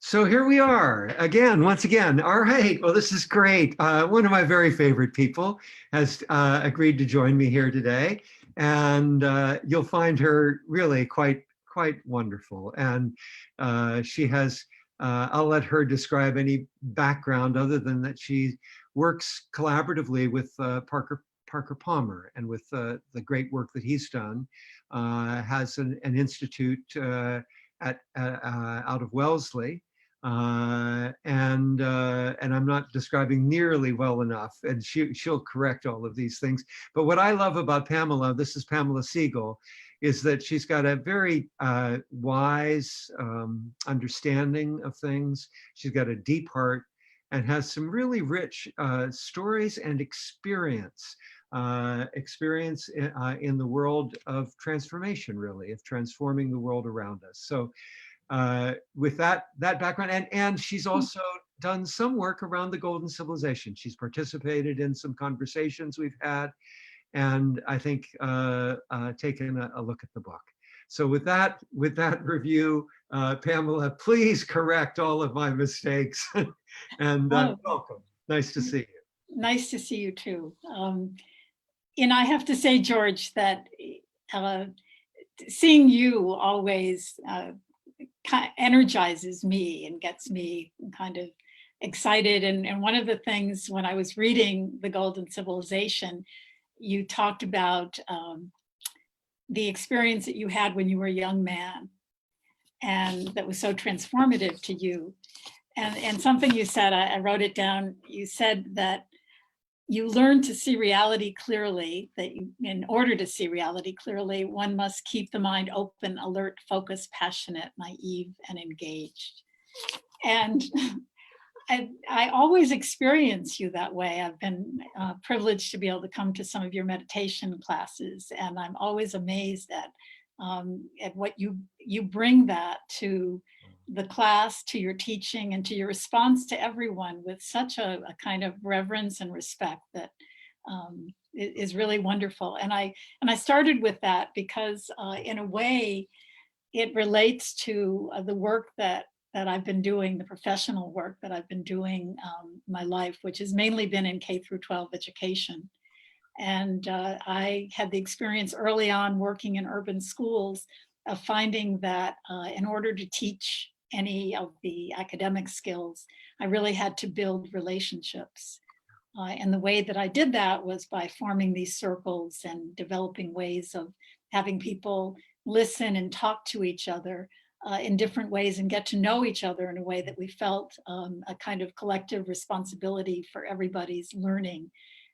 So here we are again, once again. All right. Well, this is great. One of my very favorite people has agreed to join me here today, and you'll find her really quite wonderful. And she has. I'll let her describe any background other than that she works collaboratively with Parker Palmer and with the great work that he's done. Has an institute out of Wellesley. And I'm not describing nearly well enough, and she'll correct all of these things. But what I love about Pamela, this is Pamela Siegle, is that she's got a very wise understanding of things. She's got a deep heart and has some really rich stories and experience in the world of transformation, really, of transforming the world around us. So with that background, and she's also done some work around the Golden Civilization. She's participated in some conversations we've had, and I think taken a look at the book. So with that review, Pamela, please correct all of my mistakes, and welcome. Nice to see you. Nice to see you too. And I have to say, George, that seeing you always energizes me and gets me kind of excited. And one of the things when I was reading The Golden Civilization, you talked about the experience that you had when you were a young man, and that was so transformative to you. And something you said, I wrote it down, you said that you learned to see reality clearly, that in order to see reality clearly, one must keep the mind open, alert, focused, passionate, naive, and engaged. And I always experience you that way. I've been privileged to be able to come to some of your meditation classes, and I'm always amazed at what you bring that to the class, to your teaching, and to your response to everyone with such a kind of reverence and respect that is really wonderful. And I started with that because in a way it relates to the work that I've been doing, the professional work that I've been doing my life, which has mainly been in K through 12 education. And I had the experience early on working in urban schools of finding that in order to teach any of the academic skills, I really had to build relationships. And the way that I did that was by forming these circles and developing ways of having people listen and talk to each other in different ways and get to know each other in a way that we felt a kind of collective responsibility for everybody's learning.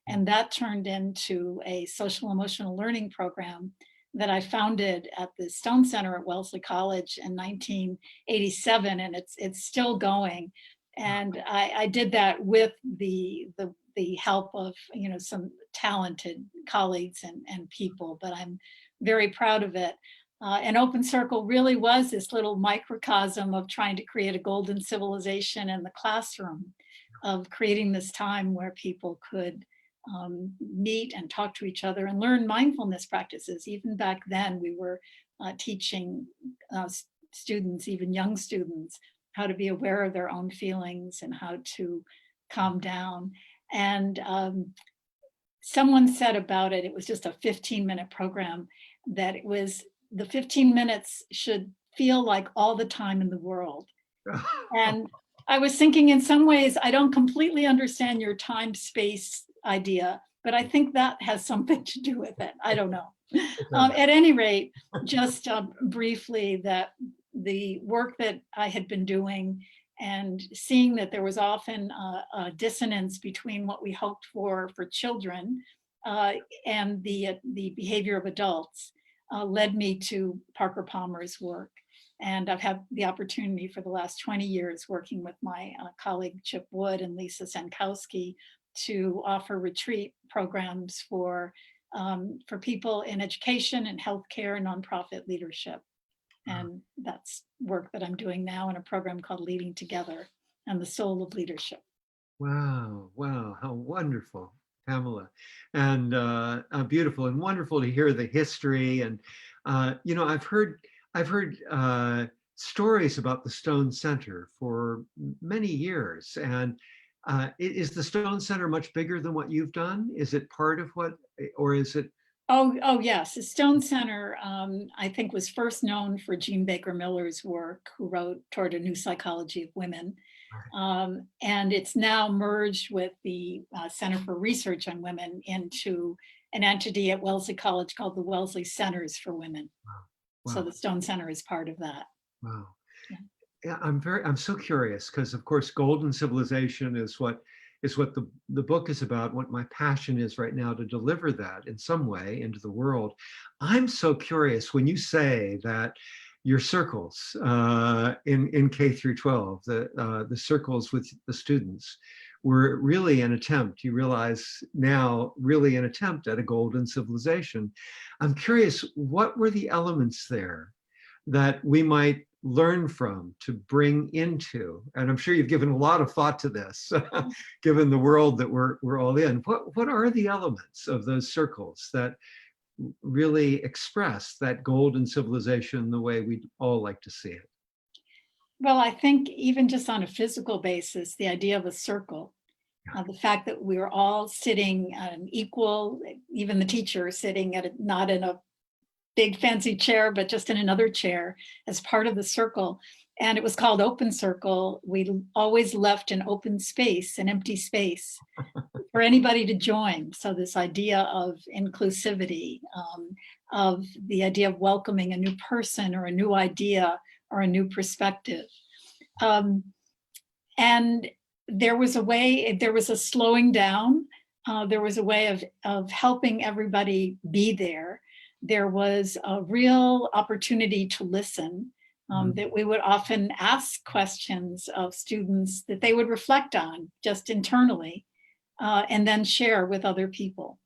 And that turned into a social emotional learning program that I founded at the Stone Center at Wellesley College in 1987, and it's still going. And I did that with the help of some talented colleagues and people, but I'm very proud of it. And Open Circle really was this little microcosm of trying to create a golden civilization in the classroom, of creating this time where people could meet and talk to each other and learn mindfulness practices. Even back then, we were teaching students, even young students, how to be aware of their own feelings and how to calm down. And someone said about it, it was just a 15-minute program, that it was the 15 minutes should feel like all the time in the world. And I was thinking, in some ways, I don't completely understand your time-space idea, but I think that has something to do with it. I don't know. At any rate, just briefly, that the work that I had been doing and seeing that there was often a dissonance between what we hoped for children and the behavior of adults led me to Parker Palmer's work. And I've had the opportunity for the last 20 years working with my colleague Chip Wood and Lisa Sankowski to offer retreat programs for people in education and healthcare and nonprofit leadership. And that's work that I'm doing now in a program called Leading Together and the Soul of Leadership. Wow, how wonderful, Pamela. And beautiful and wonderful to hear the history. And I've heard stories about the Stone Center for many years. And is the Stone Center much bigger than what you've done? Is it part of what, or is it? Oh yes. The Stone Center, I think, was first known for Jean Baker Miller's work, who wrote Toward a New Psychology of Women. And it's now merged with the Center for Research on Women into an entity at Wellesley College called the Wellesley Centers for Women. Wow, So the Stone Center is part of that. wow. Yeah. Yeah, I'm so curious because, of course, golden civilization is what the book is about. What my passion is right now to deliver that in some way into the world. I'm so curious when you say that your circles in K through 12, the circles with the students, were really an attempt. You realize now, really an attempt at a golden civilization. I'm curious, what were the elements there that we might learn from to bring into, and I'm sure you've given a lot of thought to this, given the world that we're all in. What are the elements of those circles that really express that golden civilization the way we all like to see it? Well, I think even just on a physical basis, the idea of a circle, the fact that we're all sitting at an equal, even the teacher sitting at not in a big fancy chair, but just in another chair as part of the circle. And it was called Open Circle. We always left an open space, an empty space for anybody to join. So this idea of inclusivity, of the idea of welcoming a new person or a new idea or a new perspective. And there was a slowing down. There was a way of helping everybody be there. There was a real opportunity to listen, that we would often ask questions of students that they would reflect on just internally, and then share with other people.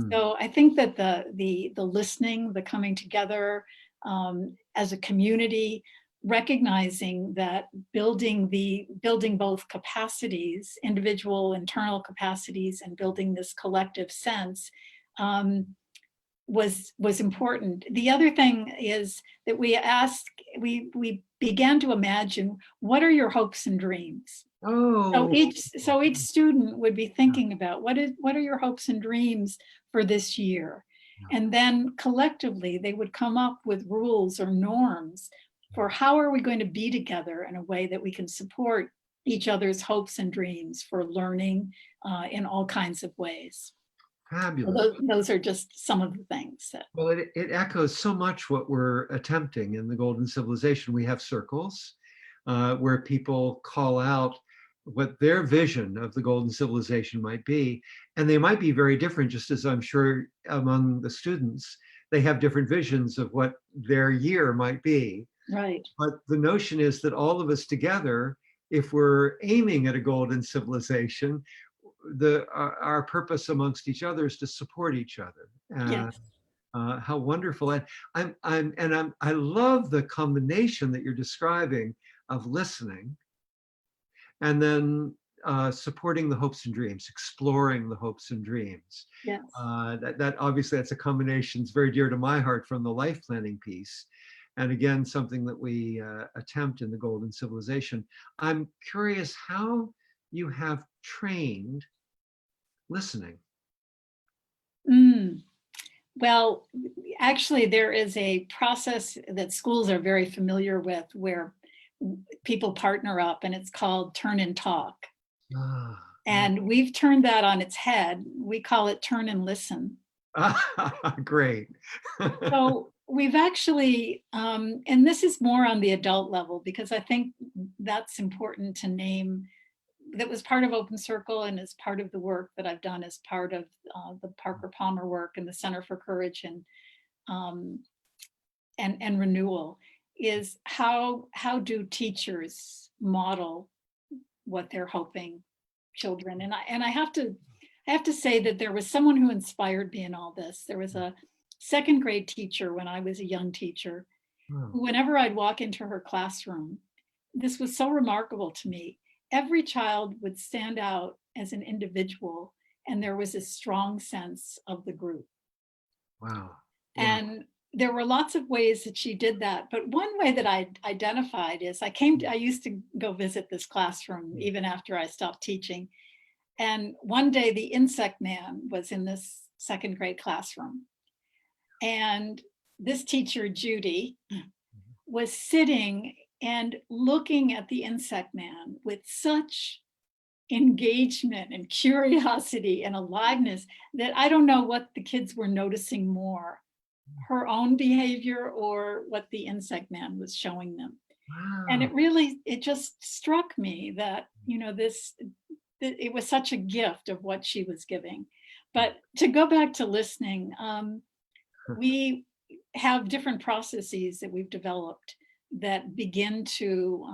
So I think that the listening, the coming together as a community, recognizing that building both capacities, individual internal capacities, and building this collective sense, was important. The other thing is that we began to imagine, what are your hopes and dreams? Oh, So each student would be thinking about, what are your hopes and dreams for this year? And then collectively they would come up with rules or norms for how are we going to be together in a way that we can support each other's hopes and dreams for learning in all kinds of ways. fabulous. Those are just some of the things that. Well, it echoes so much what we're attempting in the golden civilization. We have circles where people call out what their vision of the golden civilization might be. And they might be very different, just as I'm sure among the students, they have different visions of what their year might be. Right. But the notion is that all of us together, if we're aiming at a golden civilization, our purpose amongst each other is to support each other. Yes. How wonderful! And I love the combination that you're describing of listening and then supporting the hopes and dreams, exploring the hopes and dreams. Yes. That obviously that's a combination that's very dear to my heart from the life planning piece. And again, something that we attempt in the golden civilization. I'm curious how you have trained listening. Well, actually, there is a process that schools are very familiar with where people partner up, and it's called turn and talk. And we've turned that on its head. We call it turn and listen. Great. So we've actually, and this is more on the adult level, because I think that's important to name. That was part of Open Circle and is part of the work that I've done as part of the Parker Palmer work and the Center for Courage and Renewal, is how do teachers model what they're hoping children. And I have to say that there was someone who inspired me in all this. There was a second grade teacher when I was a young teacher, who, whenever I'd walk into her classroom, this was so remarkable to me. Every child would stand out as an individual, and there was a strong sense of the group. Wow. And there were lots of ways that she did that, but one way that I identified is I used to go visit this classroom even after I stopped teaching. And one day the insect man was in this second grade classroom. And this teacher, Judy, was sitting and looking at the insect man with such engagement and curiosity and aliveness that I don't know what the kids were noticing more, her own behavior or what the insect man was showing them. And Wow. it just struck me that, it was such a gift of what she was giving. But to go back to listening, we have different processes that we've developed that begin to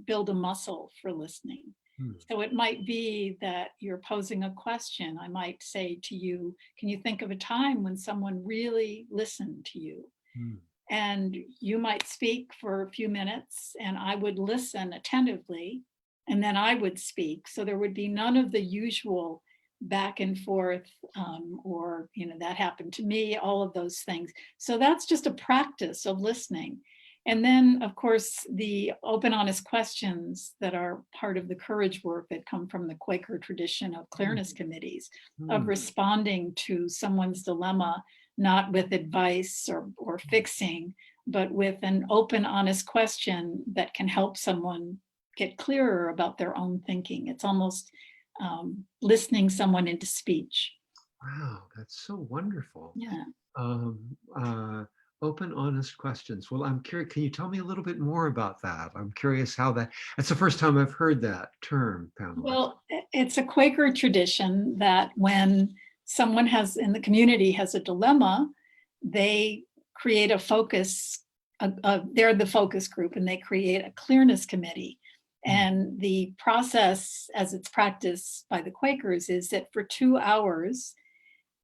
build a muscle for listening. Hmm. So it might be that you're posing a question. I might say to you, can you think of a time when someone really listened to you? Hmm. And you might speak for a few minutes and I would listen attentively and then I would speak. So there would be none of the usual back and forth or, that happened to me, all of those things. So that's just a practice of listening. And then, of course, the open, honest questions that are part of the courage work that come from the Quaker tradition of clearness committees, of Hmm. responding to someone's dilemma, not with advice or fixing, but with an open, honest question that can help someone get clearer about their own thinking. It's almost listening someone into speech. Wow, that's so wonderful. Yeah. Um, uh, Open, honest questions. Well, I'm curious, can you tell me a little bit more about that? I'm curious how that's the first time I've heard that term, Pamela. Well, it's a Quaker tradition that when someone in the community has a dilemma, they create a focus, they're the focus group and they create a clearness committee. Hmm. And the process as it's practiced by the Quakers is that for 2 hours,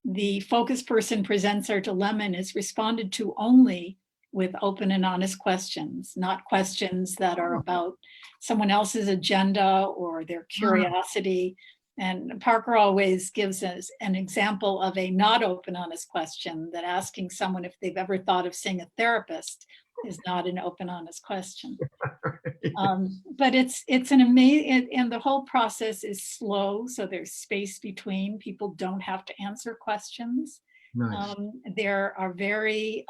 the focus person presents their dilemma and is responded to only with open and honest questions, not questions that are Oh, about someone else's agenda or their wow. curiosity. And Parker always gives us an example of a not open, honest question, that asking someone if they've ever thought of seeing a therapist is not an open, honest question. But it's an amazing, and the whole process is slow, so there's space between. People don't have to answer questions. Nice. There are very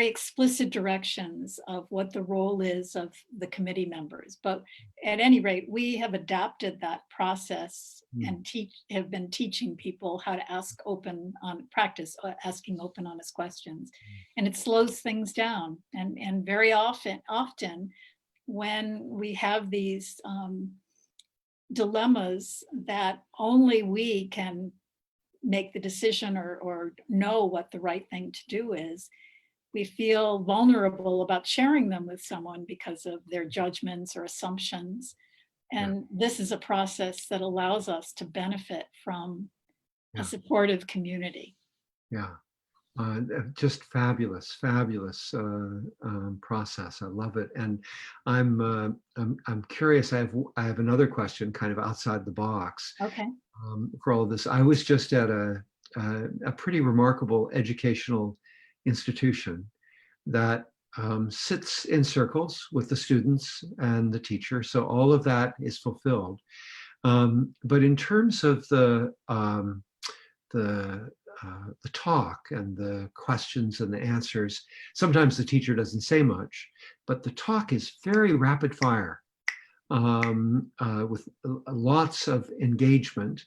explicit directions of what the role is of the committee members. But at any rate, we have adapted that process Hmm. and have been teaching people how to practice asking open, honest questions. And it slows things down. And very often when we have these dilemmas that only we can make the decision or know what the right thing to do is, we feel vulnerable about sharing them with someone because of their judgments or assumptions. Yeah, And this is a process that allows us to benefit from a yeah, supportive community. yeah. Just fabulous, fabulous process. I love it, and I'm curious. I have another question, kind of outside the box, Okay. for all of this. I was just at a pretty remarkable educational institution that sits in circles with the students and the teacher. So all of that is fulfilled. But in terms of the the talk and the questions and the answers, sometimes the teacher doesn't say much, but the talk is very rapid fire, with lots of engagement,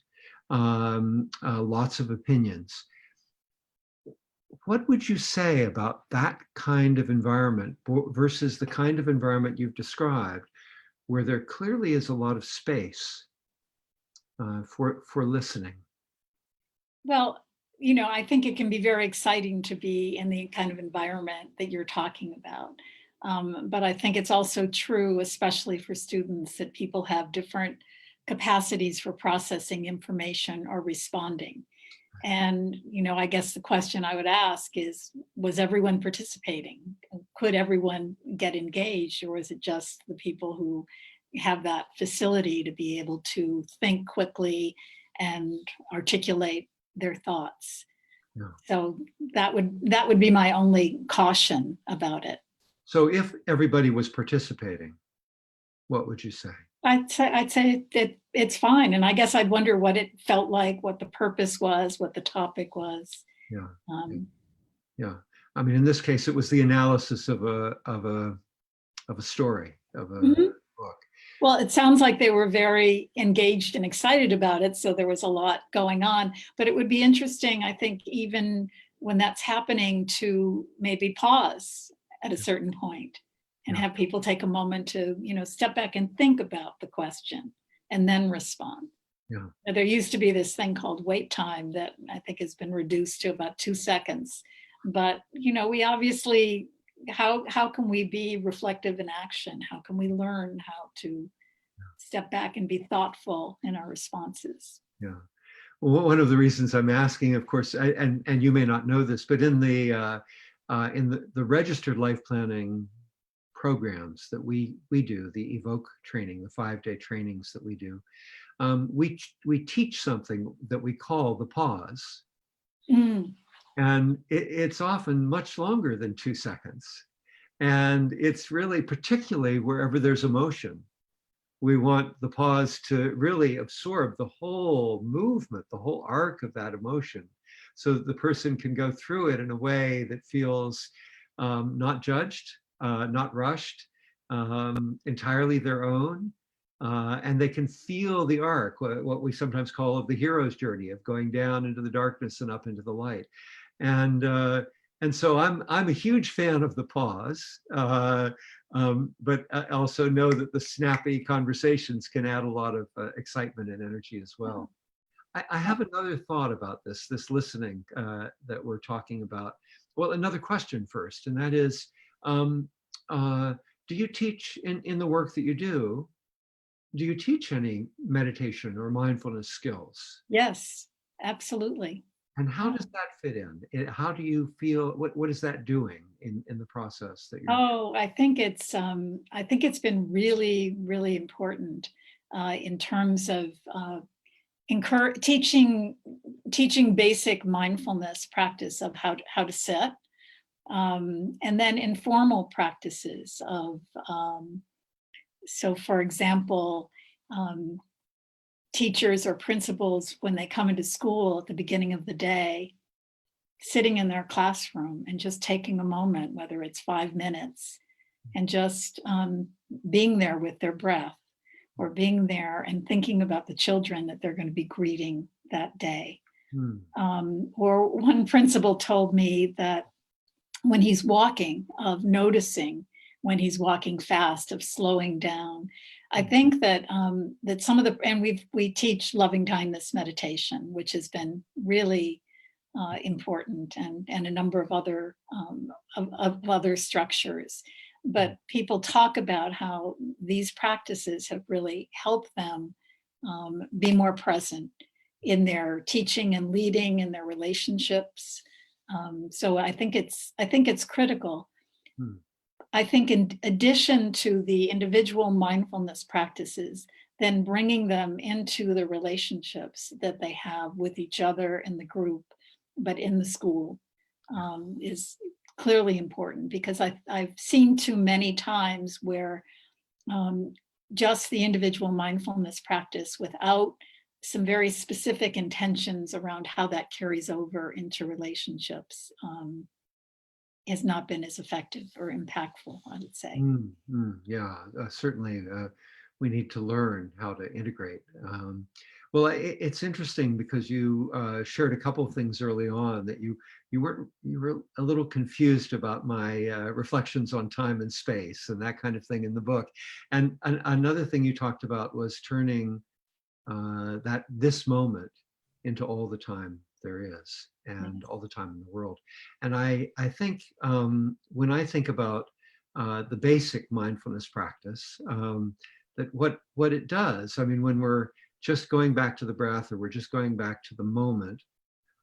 lots of opinions. What would you say about that kind of environment versus the kind of environment you've described, where there clearly is a lot of space for listening? Well, I think it can be very exciting to be in the kind of environment that you're talking about. But I think it's also true, especially for students, that people have different capacities for processing information or responding. And, I guess the question I would ask is, was everyone participating? Could everyone get engaged, or is it just the people who have that facility to be able to think quickly and articulate their thoughts? Yeah. So that would be my only caution about it. So if everybody was participating, what would you say? I'd say that it's fine. And I guess I'd wonder what it felt like, what the purpose was, what the topic was. Yeah. Yeah. Um, Yeah. I mean, in this case, it was the analysis of a story, of a mhm. book. Well, it sounds like they were very engaged and excited about it. So there was a lot going on. But it would be interesting, I think, even when that's happening, to maybe pause at a certain point and Yeah. have people take a moment to, step back and think about the question and then respond. Yeah. Now, there used to be this thing called wait time that I think has been reduced to about 2 seconds. But, we obviously, how can we be reflective in action? How can we learn how to step back and be thoughtful in our responses? Yeah. Well, one of the reasons I'm asking, of course, and you may not know this, but in the registered life planning programs that we do, the evoke training, the 5-day trainings that we do, we teach something that we call the pause, Mm, and it's often much longer than 2 seconds, and it's really particularly wherever there's emotion. We want the pause to really absorb the whole movement, the whole arc of that emotion, so that the person can go through it in a way that feels not judged, not rushed, entirely their own. And they can feel the arc, what we sometimes call of the hero's journey of going down into the darkness and up into the light. And and so I'm a huge fan of the pause. But I also know that the snappy conversations can add a lot of excitement and energy as well. I have another thought about this listening that we're talking about. Well, another question first, and that is, um, uh, do you teach in the work that do you teach any meditation or mindfulness skills? yes, absolutely. And how does that fit in? How do you feel, what is that doing in the process that you're, Oh, I think it's been really, really important in terms of teaching basic mindfulness practice of how to sit, and then informal practices of, so for example, um, teachers or principals, when they come into school at the beginning of the day, sitting in their classroom and just taking a moment, whether it's 5 minutes, and just being there with their breath, or being there and thinking about the children that they're going to be greeting that day. hmm, Or one principal told me that when he's walking, of noticing when he's walking fast, of slowing down. I think that some of the, and we teach loving kindness meditation, which has been really important, and a number of other of other structures. But people talk about how these practices have really helped them be more present in their teaching and leading, in their relationships. So I think it's critical. hmm, I think in addition to the individual mindfulness practices, then bringing them into the relationships that they have with each other in the group, but in the school, is clearly important, because I've seen too many times where um, just the individual mindfulness practice without some very specific intentions around how that carries over into relationships has not been as effective or impactful, I would say. yeah, certainly we need to learn how to integrate. Well, it's interesting because you shared a couple of things early on that you were a little confused about my reflections on time and space and that kind of thing in the book. And another thing you talked about was turning that this moment into all the time there is and Yes. all the time in the world. And I think when I think about the basic mindfulness practice, that what it does, I mean, when we're just going back to the breath, or we're just going back to the moment,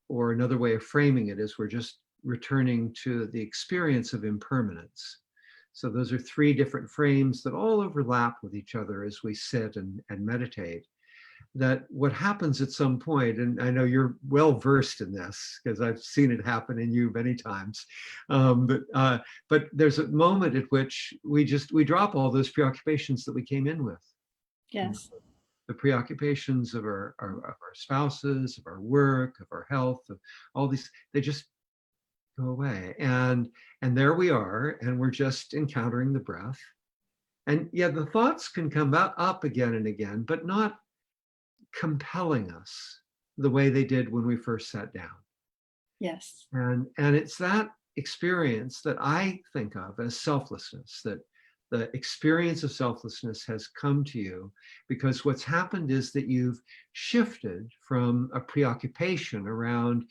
or another way of framing it is we're just returning to the experience of impermanence. So those are three different frames that all overlap with each other as we sit and meditate. that what happens at some point, and I know you're well versed in this because I've seen it happen in you many times, but there's a moment at which we drop all those preoccupations that we came in with. Yes. The preoccupations of our spouses, of our work, of our health, of all these, they just go away. And there we are, and we're just encountering the breath. And yeah, the thoughts can come up again and again, but not compelling us the way they did when we first sat down. Yes. And it's that experience that I think of as selflessness, that the experience of selflessness has come to you because what's happened is that you've shifted from a preoccupation around,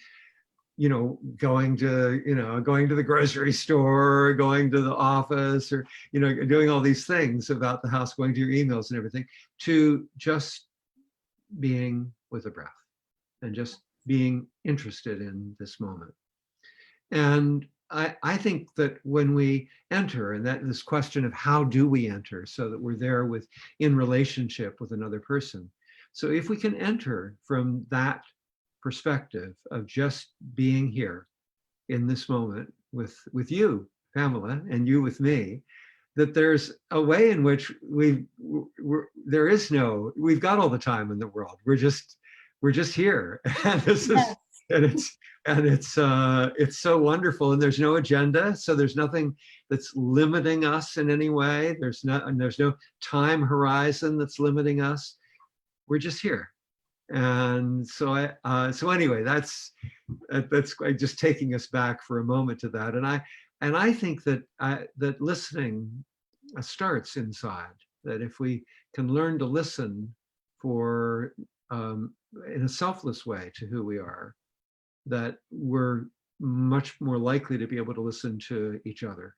going to the grocery store, going to the office, or, doing all these things about the house, going to your emails and everything, to just being with the breath and just being interested in this moment. And I think that when we enter, and that this question of how do we enter so that we're there in relationship with another person. So if we can enter from that perspective of just being here in this moment with you, Pamela, and you with me, that there's a way in which we've got all the time in the world. We're just here, and this is, and it's so wonderful. And there's no agenda, so there's nothing that's limiting us in any way. There's no time horizon that's limiting us. We're just here. And so anyway, that's just taking us back for a moment to that. And I think that that listening starts inside. That if we can learn to listen in a selfless way to who we are, that we're much more likely to be able to listen to each other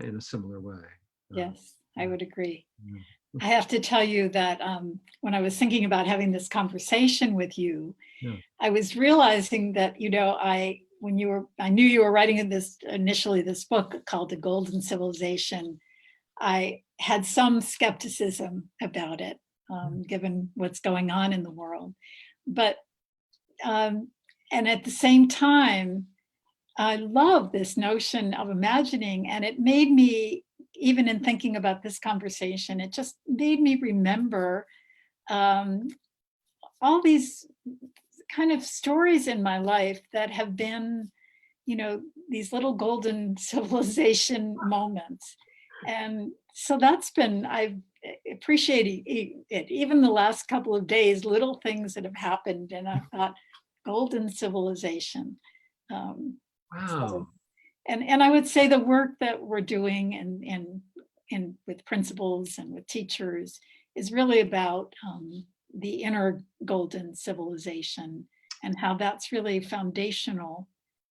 in a similar way. Yes, I would agree. I have to tell you that when I was thinking about having this conversation with you, I was realizing that, I knew you were writing this book called The Golden Civilization. I had some skepticism about it, given what's going on in the world. But, and at the same time, I love this notion of imagining, and it made me, even in thinking about this conversation, it just made me remember all these kind of stories in my life that have been, these little golden civilization moments. And so I've appreciated it. Even the last couple of days, little things that have happened, and I thought, golden civilization. Wow. And I would say the work that we're doing and with principals and with teachers is really about the inner golden civilization and how that's really foundational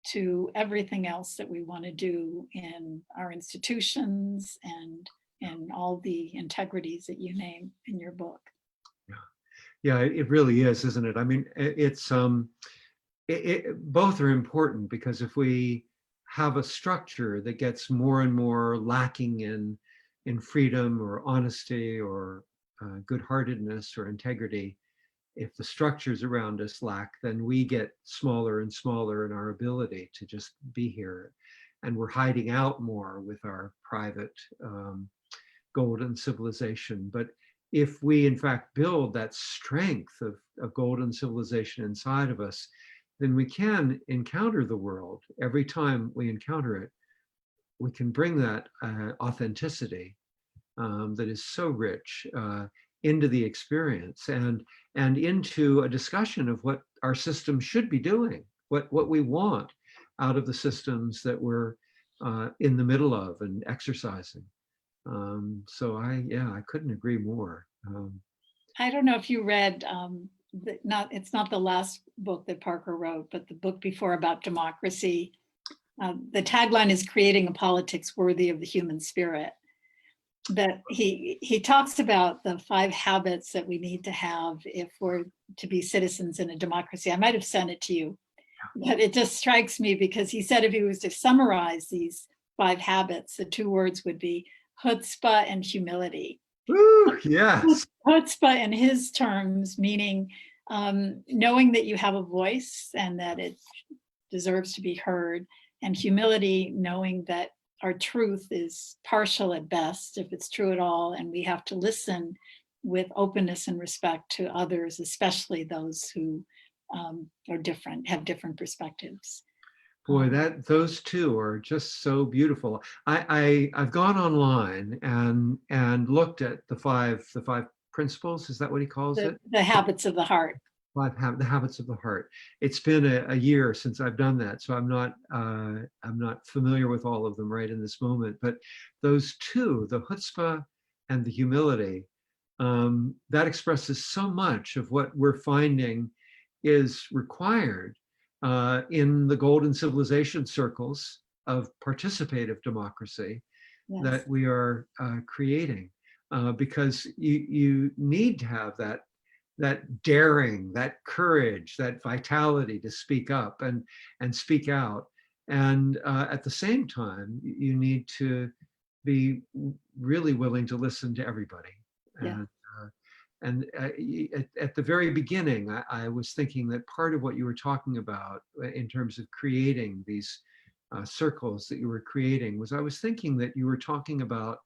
to everything else that we want to do in our institutions and all the integrities that you name in your book. Yeah, it really is, isn't it? I mean, both are important, because if we have a structure that gets more and more lacking in freedom or honesty or good-heartedness or integrity, if the structures around us lack, then we get smaller and smaller in our ability to just be here. And we're hiding out more with our private golden civilization. But if we, in fact, build that strength of golden civilization inside of us, then we can encounter the world. Every time we encounter it, we can bring that authenticity that is so rich into the experience and into a discussion of what our system should be doing, what we want out of the systems that we're in the middle of and exercising. So I couldn't agree more. I don't know if you read, it's not the last book that Parker wrote, but the book before about democracy. The tagline is "Creating a Politics Worthy of the Human Spirit." That he talks about the 5 habits that we need to have if we're to be citizens in a democracy. I might have sent it to you, but it just strikes me because he said if he was to summarize these 5 habits, the 2 words would be chutzpah and humility. Woo, yes. Chutzpah in his terms, meaning knowing that you have a voice and that it deserves to be heard, and humility, knowing that our truth is partial at best, if it's true at all, and we have to listen with openness and respect to others, especially those who are different, have different perspectives. Boy, those two are just so beautiful. I've gone online and looked at the five principles. Is that what he calls it? The habits of the heart. The habits of the heart. It's been a year since I've done that, so I'm not familiar with all of them right in this moment. But those two, the chutzpah and the humility, that expresses so much of what we're finding is required in the golden civilization circles of participative democracy. Yes. That we are creating, because you need to have that daring, that courage, that vitality to speak up and speak out. And at the same time, you need to be really willing to listen to everybody. Yeah. And at the very beginning, I was thinking that part of what you were talking about in terms of creating these circles that you were creating was, I was thinking that you were talking about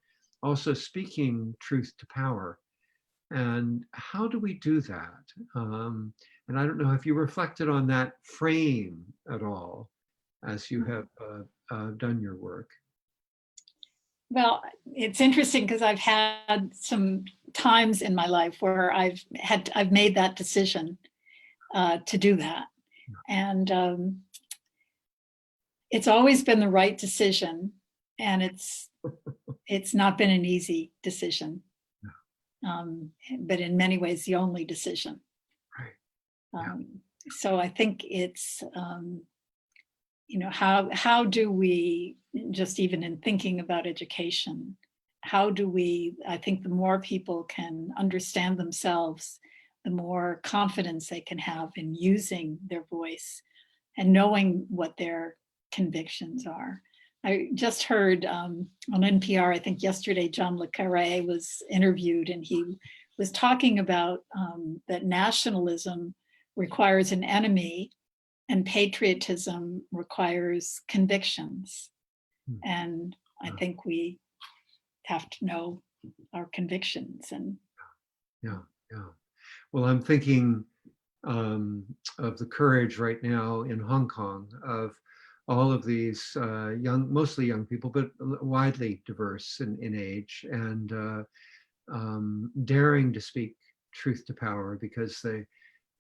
also speaking truth to power. And how do we do that? And I don't know if you reflected on that frame at all as you have done your work. Well, it's interesting because I've had some times in my life where I've made that decision to do that. And it's always been the right decision, and it's not been an easy decision. But in many ways, the only decision. Right. So I think it's, how do we, just even in thinking about education, I think the more people can understand themselves, the more confidence they can have in using their voice and knowing what their convictions are. I just heard on NPR, I think yesterday, John Le Carré was interviewed, and he was talking about that nationalism requires an enemy and patriotism requires convictions. And I think we have to know our convictions. And yeah. Well, I'm thinking of the courage right now in Hong Kong of all of these mostly young people, but widely diverse in age, and daring to speak truth to power because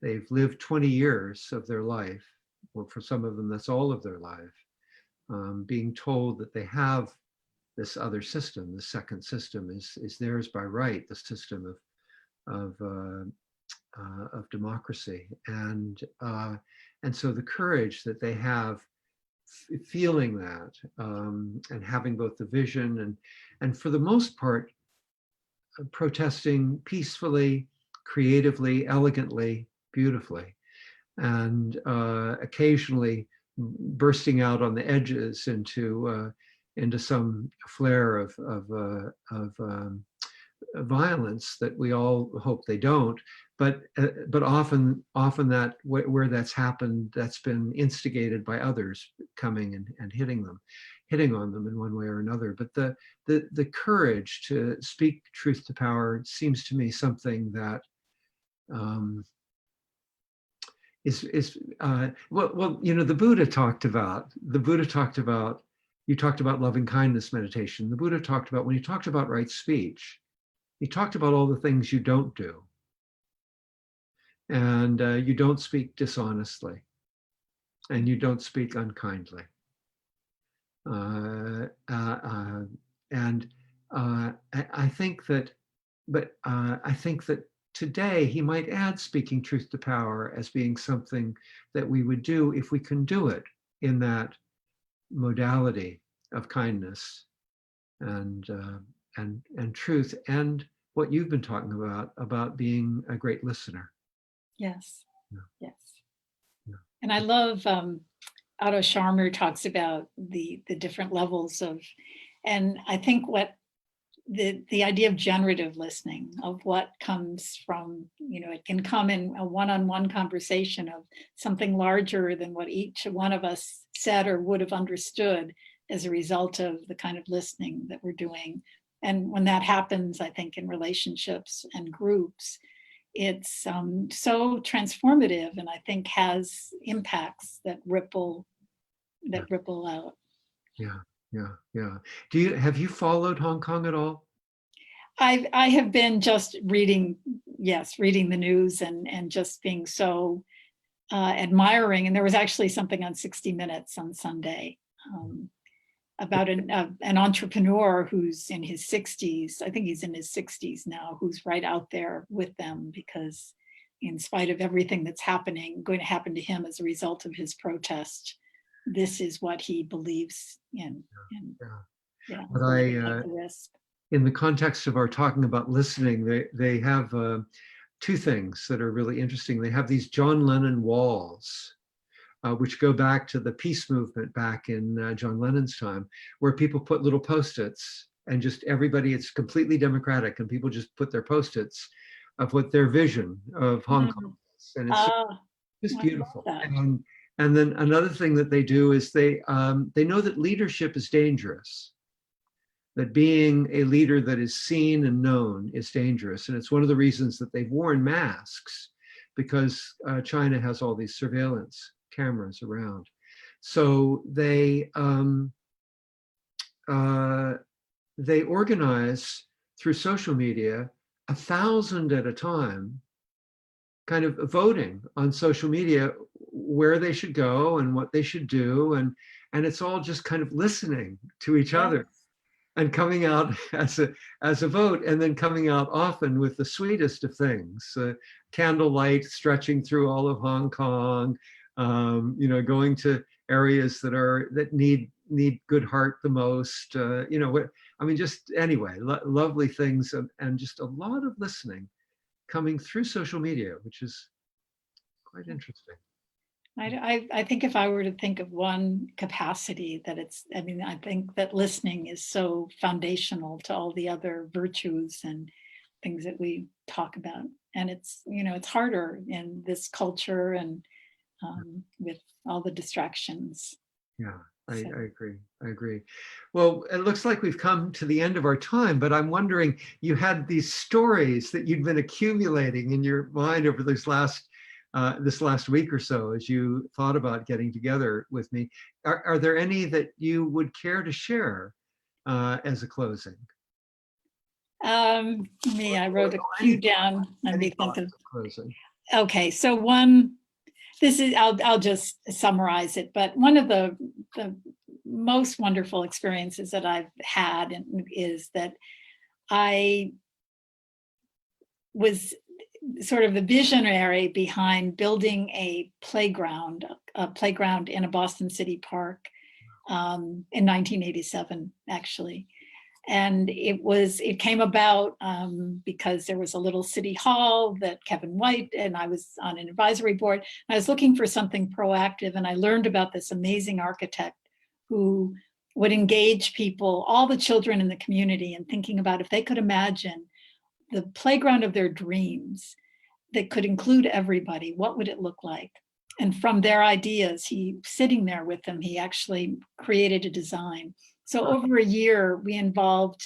they've lived 20 years of their life, or for some of them, that's all of their life, being told that they have this other system, the second system is theirs by right, the system of democracy, and so the courage that they have feeling that, and having both the vision and for the most part protesting peacefully, creatively, elegantly, beautifully, and occasionally bursting out on the edges into some flare of violence that we all hope they don't, but often that where that's happened, that's been instigated by others coming and hitting on them in one way or another. But the courage to speak truth to power seems to me something that well, the Buddha talked about, you talked about loving kindness meditation. The Buddha talked about, when he talked about right speech, he talked about all the things you don't do. And you don't speak dishonestly, and you don't speak unkindly. And I think that, I think that today he might add speaking truth to power as being something that we would do if we can do it in that modality of kindness and truth, and what you've been talking about being a great listener. Yes. Yeah. Yes. Yeah. And I love Otto Scharmer talks about the different levels of, and I think what the idea of generative listening, of what comes from, it can come in a one-on-one conversation of something larger than what each one of us said or would have understood as a result of the kind of listening that we're doing. And when that happens, I think in relationships and groups, it's so transformative, and I think has impacts that ripple out. Yeah, yeah. Have you followed Hong Kong at all? I have been just reading the news and just being so admiring. And there was actually something on 60 Minutes on Sunday about an entrepreneur who's in his 60s. I think he's in his 60s now, who's right out there with them because in spite of everything that's going to happen to him as a result of his protest, this is what he believes in. And yeah, but in the context of our talking about listening, they have two things that are really interesting. They have these John Lennon walls, which go back to the peace movement back in John Lennon's time, where people put little Post-its and just everybody, it's completely democratic, and people just put their Post-its of what their vision of Hong Kong is. And it's just beautiful. And then another thing that they do is they know that leadership is dangerous, that being a leader that is seen and known is dangerous. And it's one of the reasons that they've worn masks, because China has all these surveillance cameras around. So they organize through social media 1,000 at a time, kind of voting on social media where they should go and what they should do, and it's all just kind of listening to each other and coming out as a vote, and then coming out often with the sweetest of things, candlelight stretching through all of Hong Kong, going to areas that need good heart the most, just anyway, lovely things, and just a lot of listening coming through social media, which is quite interesting. I think if I were to think of one capacity that I think that listening is so foundational to all the other virtues and things that we talk about. And it's harder in this culture and with all the distractions. Yeah, I agree. Well, it looks like we've come to the end of our time, but I'm wondering, you had these stories that you'd been accumulating in your mind over this last week or so as you thought about getting together with me. Are there any that you would care to share as a closing? I wrote a few down. Let me think of closing. Okay, so one. This is, I'll just summarize it, but one of the most wonderful experiences that I've had is that I was sort of the visionary behind building a playground in a Boston City park in 1987, actually. And it came about because there was a little city hall that Kevin White, and I was on an advisory board. I was looking for something proactive, and I learned about this amazing architect who would engage people, all the children in the community, and thinking about if they could imagine the playground of their dreams that could include everybody, what would it look like? And from their ideas, sitting there with them, he actually created a design. So over a year, we involved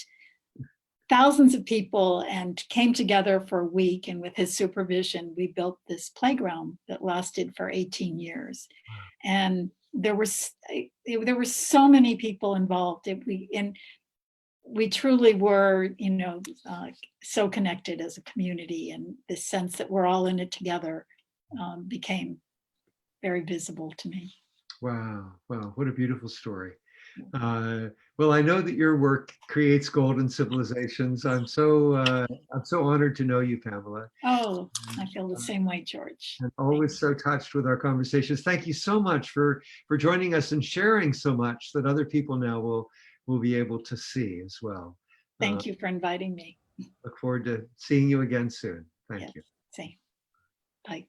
thousands of people and came together for a week. And with his supervision, we built this playground that lasted for 18 years. And there were so many people involved. We truly were, so connected as a community, and this sense that we're all in it together became very visible to me. Wow, what a beautiful story. Well, I know that your work creates golden civilizations. I'm so honored to know you, Pamela. Oh, I feel the same way, George. And always so touched with our conversations. Thank you so much for joining us and sharing so much that other people now will be able to see as well. Thank you for inviting me. Look forward to seeing you again soon. Thank you. Same. Bye.